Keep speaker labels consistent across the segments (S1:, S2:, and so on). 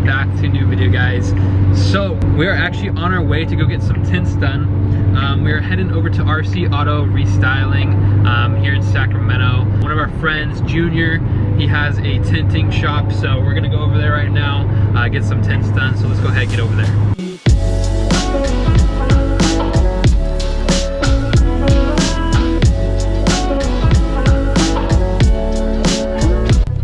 S1: back to a new video, guys. So we are actually on our way to go get some tints done. We are heading over to RC Auto Restyling here in Sacramento. One of our friends, Junior, he has a tinting shop, so we're gonna go over there right now, get some tints done. So let's go ahead and get over there.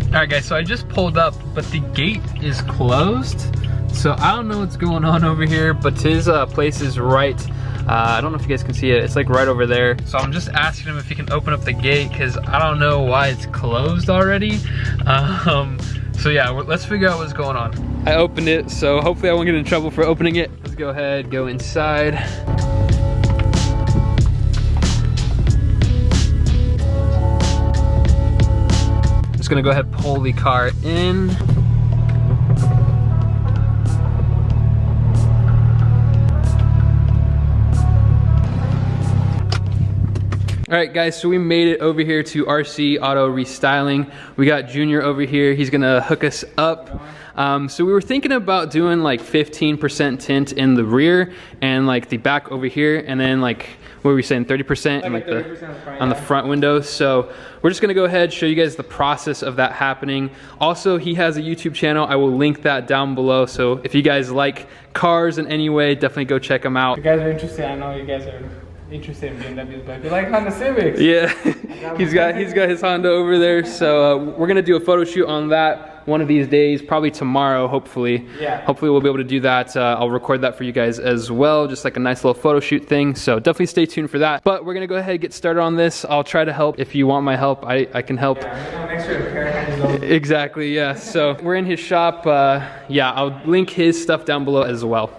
S1: Alright guys, so I just pulled up, but the gate is closed. So I don't know what's going on over here, but his place is right, I don't know if you guys can see it, it's like right over there. So I'm just asking him if he can open up the gate, because I don't know why it's closed already. So yeah, let's figure out what's going on. I opened it, so hopefully I won't get in trouble for opening it. Let's go ahead, go inside. Just gonna go ahead and pull the car in. All right guys, so we made it over here to RC Auto Restyling. We got Junior over here, he's gonna hook us up. So we were thinking about doing like 15% tint in the rear and like the back over here, and then like, what were we saying, 30% in like on the front windows. So we're just gonna go ahead, show you guys the process of that happening. Also, he has a YouTube channel, I will link that down below. So if you guys like cars in any way, definitely go check him out.
S2: If you guys are interested, I know you guys are interested in BMWs, but if you like Honda Civics,
S1: yeah, he's got his Honda over there. So we're gonna do a photo shoot on that one of these days, probably tomorrow, hopefully.
S2: Yeah.
S1: Hopefully we'll be able to do that. I'll record that for you guys as well, just like a nice little photo shoot thing. So definitely stay tuned for that. But we're gonna go ahead and get started on this. I'll try to help. If you want my help, I can help.
S2: Yeah, make sure the camera is
S1: Exactly, yeah. So we're in his shop. Yeah, I'll link his stuff down below as well.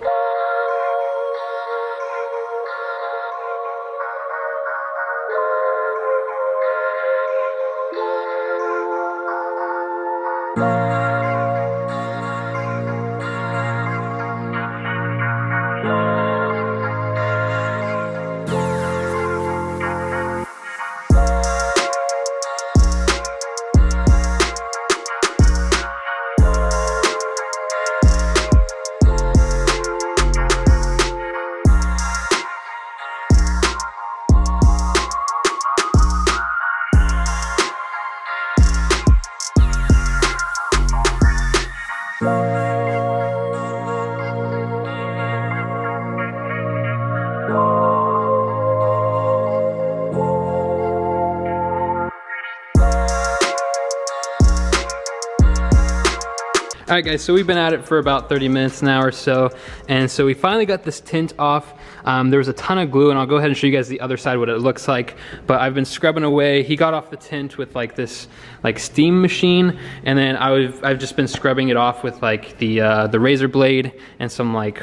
S1: All right guys, so we've been at it for about 30 minutes now or so, and so we finally got this tint off. There was a ton of glue, and I'll go ahead and show you guys the other side what it looks like, but I've been scrubbing away. He got off the tint with like this like steam machine, and then I've just been scrubbing it off with like the razor blade and some like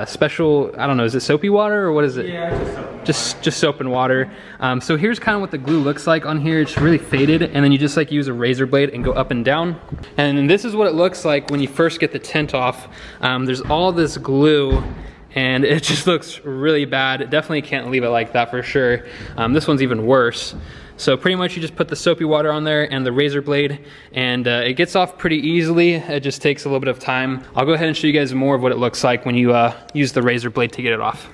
S1: special, I don't know, is it soapy water or what is it?
S2: Yeah,
S1: just soap and water. So here's kind of what the glue looks like on here. It's really faded, and then you just like use a razor blade and go up and down. And this is what it looks like when you first get the tint off. There's all this glue, and it just looks really bad. Definitely can't leave it like that for sure. This one's even worse. So pretty much you just put the soapy water on there and the razor blade, and it gets off pretty easily. It just takes a little bit of time. I'll go ahead and show you guys more of what it looks like when you use the razor blade to get it off.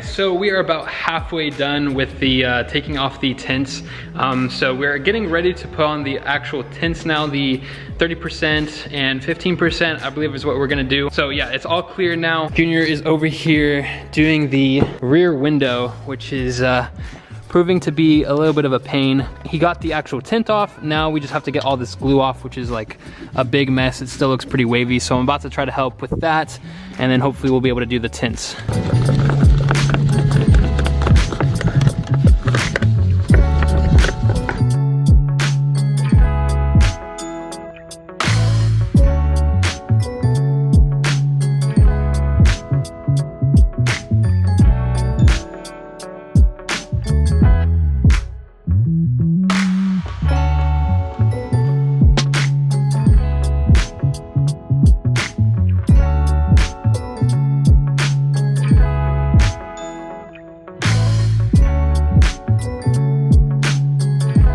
S1: guys, so we are about halfway done with the taking off the tints. So we're getting ready to put on the actual tints now. The 30% and 15%, I believe, is what we're gonna do. So yeah, it's all clear now. Junior is over here doing the rear window, which is proving to be a little bit of a pain. He got the actual tint off. Now we just have to get all this glue off, which is like a big mess. It still looks pretty wavy. So I'm about to try to help with that. And then hopefully we'll be able to do the tints.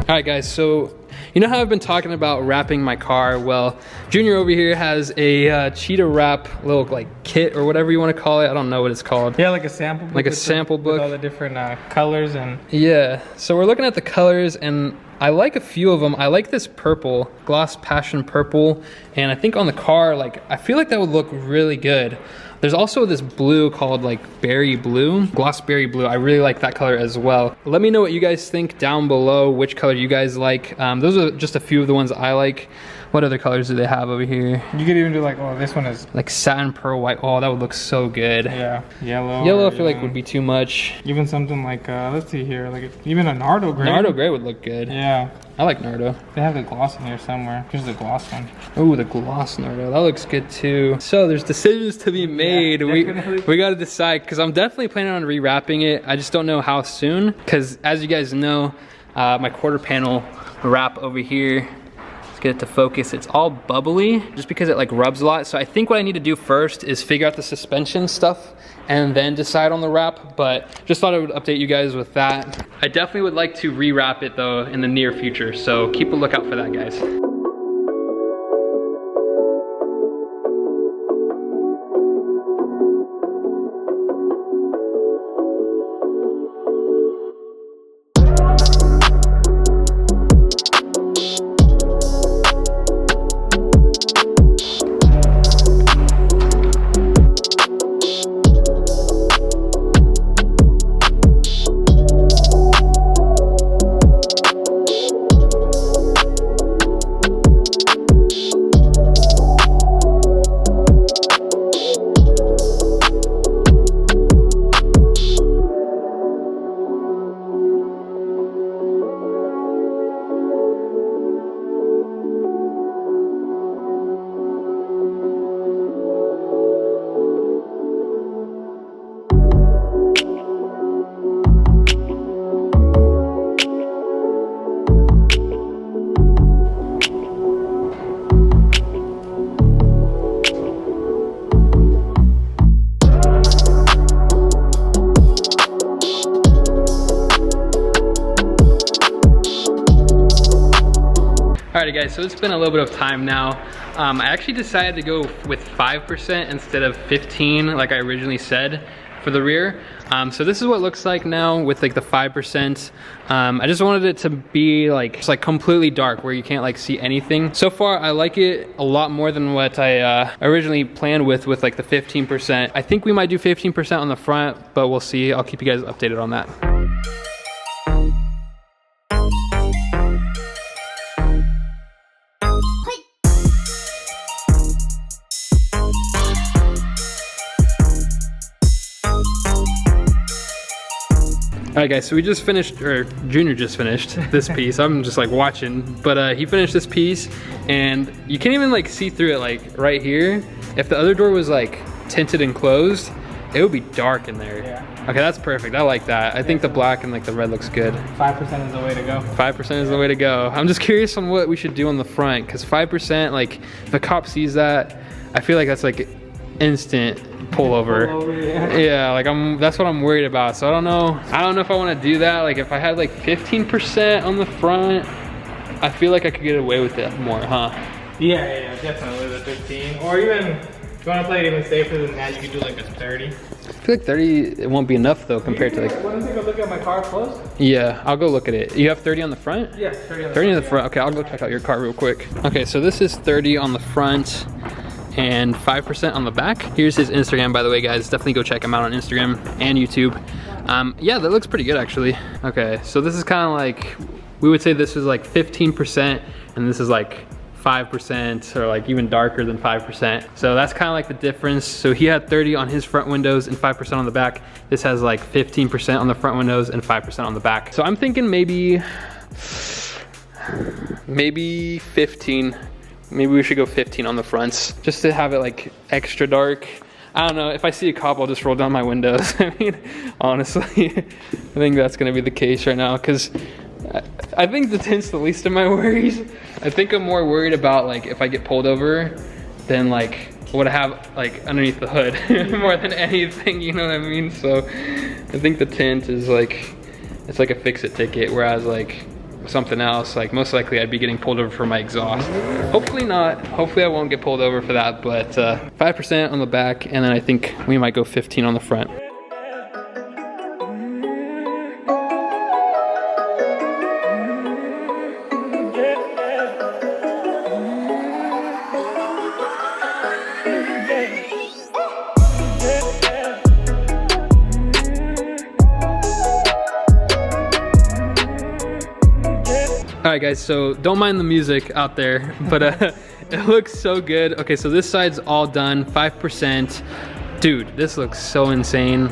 S1: All right guys, so you know how I've been talking about wrapping my car? Well, Junior over here has a cheetah wrap little like kit or whatever you want to call it. I don't know what it's called.
S2: Yeah, like a sample book.
S1: Like a sample book.
S2: With all the different colors and...
S1: Yeah, so we're looking at the colors and I like a few of them. I like this purple, Gloss Passion Purple. And I think on the car, like, I feel like that would look really good. There's also this blue called like Berry Blue, Gloss Berry Blue. I really like that color as well. Let me know what you guys think down below, which color you guys like. Those are just a few of the ones I like. What other colors do they have over here?
S2: You could even do like, oh, this one is...
S1: like satin pearl white. Oh, that would look so good.
S2: Yeah, yellow.
S1: Yellow I feel like would be too much.
S2: Even something like, let's see here, like even a Nardo gray.
S1: Nardo gray would look good.
S2: Yeah.
S1: I like Nardo.
S2: They have the gloss in here somewhere. Here's the gloss one.
S1: Oh, the gloss Nardo. That looks good too. So there's decisions to be made. Yeah, we got to decide because I'm definitely planning on rewrapping it. I just don't know how soon because as you guys know, my quarter panel wrap over here, let's get it to focus. It's all bubbly just because it like rubs a lot. So I think what I need to do first is figure out the suspension stuff and then decide on the wrap, but just thought I would update you guys with that. I definitely would like to rewrap it though in the near future, so keep a lookout for that, guys. Alrighty guys, so it's been a little bit of time now. I actually decided to go with 5% instead of 15 like I originally said for the rear. So this is what it looks like now with like the 5%. I just wanted it to be like, just like completely dark where you can't like see anything. So far I like it a lot more than what I originally planned with like the 15%. I think we might do 15% on the front, but we'll see. I'll keep you guys updated on that. Alright guys, so we just finished, or Junior just finished this piece. I'm just like watching, but he finished this piece and you can't even like see through it like right here. If the other door was like tinted and closed, it would be dark in there.
S2: Yeah.
S1: Okay, that's perfect. I like that. I think the black and like the red looks good.
S2: 5% is the way to go.
S1: 5% is the way to go. I'm just curious on what we should do on the front because 5%, like if a cop sees that, I feel like that's like instant pullover. Yeah, like that's what I'm worried about. So I don't know if I want to do that. Like if I had like 15% on the front, I feel like I could get away with it more, huh?
S2: Yeah, definitely the 15. Or even if you want to play it even safer than that, you could do like a 30.
S1: feel like 30, it won't be enough though compared to like...
S2: Want to take a look at my car close?
S1: Yeah, I'll go look at it. You have 30 on the front?
S2: Yeah, 30 on the
S1: 30 on the front. Okay, I'll go check out your car real quick. Okay, so this is 30 on the front and 5% on the back. Here's his Instagram, by the way, guys. Definitely go check him out on Instagram and YouTube. Yeah, that looks pretty good actually. Okay, so this is kind of like, we would say this is like 15% and this is like 5% or like even darker than 5%. So that's kind of like the difference. So he had 30 on his front windows and 5% on the back. This has like 15% on the front windows and 5% on the back. So I'm thinking maybe 15. Maybe we should go 15 on the fronts just to have it like extra dark. I don't know, if I see a cop, I'll just roll down my windows. I mean, honestly, I think that's gonna be the case right now because I think the tint's the least of my worries. I think I'm more worried about like if I get pulled over than like what I have like underneath the hood more than anything, you know what I mean? So I think the tint is like, it's like a fix-it ticket, whereas like something else, like most likely I'd be getting pulled over for my exhaust. Hopefully not, hopefully I won't get pulled over for that, but 5% on the back, and then I think we might go 15 on the front. All right guys, so don't mind the music out there, but it looks so good. Okay, so this side's all done, 5%. Dude, this looks so insane.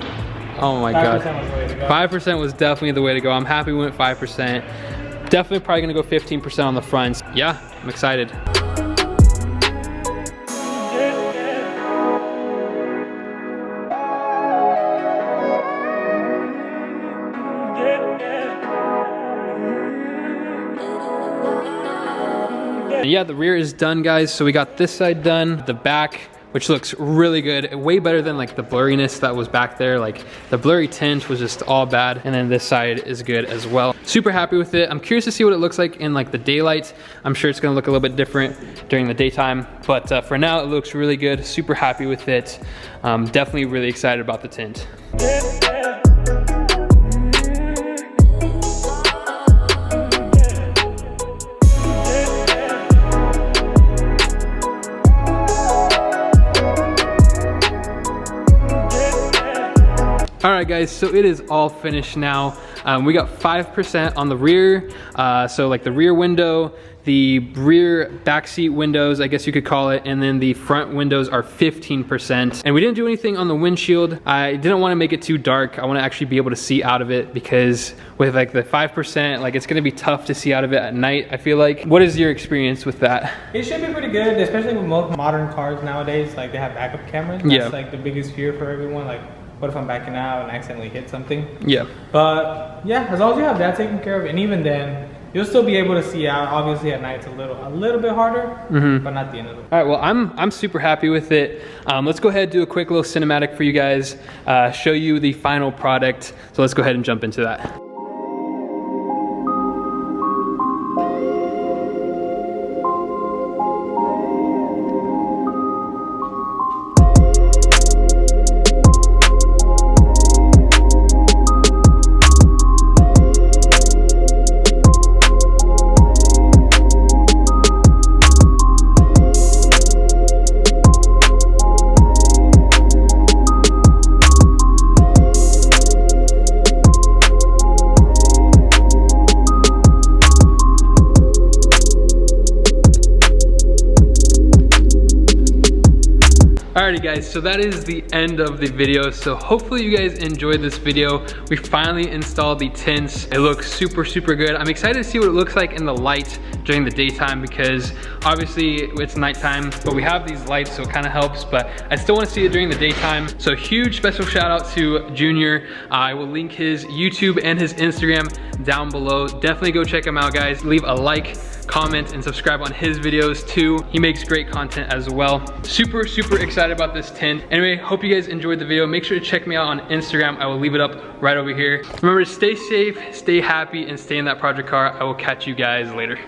S1: Oh my god. 5% was definitely the way to go. I'm happy we went 5%. Definitely probably gonna go 15% on the fronts. Yeah, I'm excited. Yeah, the rear is done, guys. So we got this side done, the back, which looks really good. Way better than like the blurriness that was back there. Like the blurry tint was just all bad. And then this side is good as well. Super happy with it. I'm curious to see what it looks like in like the daylight. I'm sure it's gonna look a little bit different during the daytime. But for now, it looks really good. Super happy with it. Definitely really excited about the tint. All right guys, so it is all finished now. We got 5% on the rear, so like the rear window, the rear backseat windows, I guess you could call it, and then the front windows are 15%. And we didn't do anything on the windshield. I didn't want to make it too dark. I want to actually be able to see out of it because with like the 5%, like it's going to be tough to see out of it at night, I feel like. What is your experience with that?
S2: It should be pretty good, especially with most modern cars nowadays. Like they have backup cameras. That's like the biggest fear for everyone. Like, what if I'm backing out and accidentally hit something? Yeah. But yeah, as long as you have that taken care of, and even then, you'll still be able to see out. Obviously at night it's a little bit harder, but not the end of it. All
S1: right, well, I'm super happy with it. Let's go ahead and do a quick little cinematic for you guys, show you the final product. So let's go ahead and jump into that. Alrighty guys, so that is the end of the video. So hopefully you guys enjoyed this video. We finally installed the tints. It looks super good. I'm excited to see what it looks like in the light during the daytime because obviously it's nighttime, but we have these lights so it kind of helps, but I still want to see it during the daytime. So huge special shout out to Junior. I will link his YouTube and his Instagram down below. Definitely go check him out, guys. Leave a like, comment, and subscribe on his videos too. He makes great content as well. Super excited about this tint. Anyway, hope you guys enjoyed the video. Make sure to check me out on Instagram. I will leave it up right over here. Remember to stay safe, stay happy, and stay in that project car. I will catch you guys later.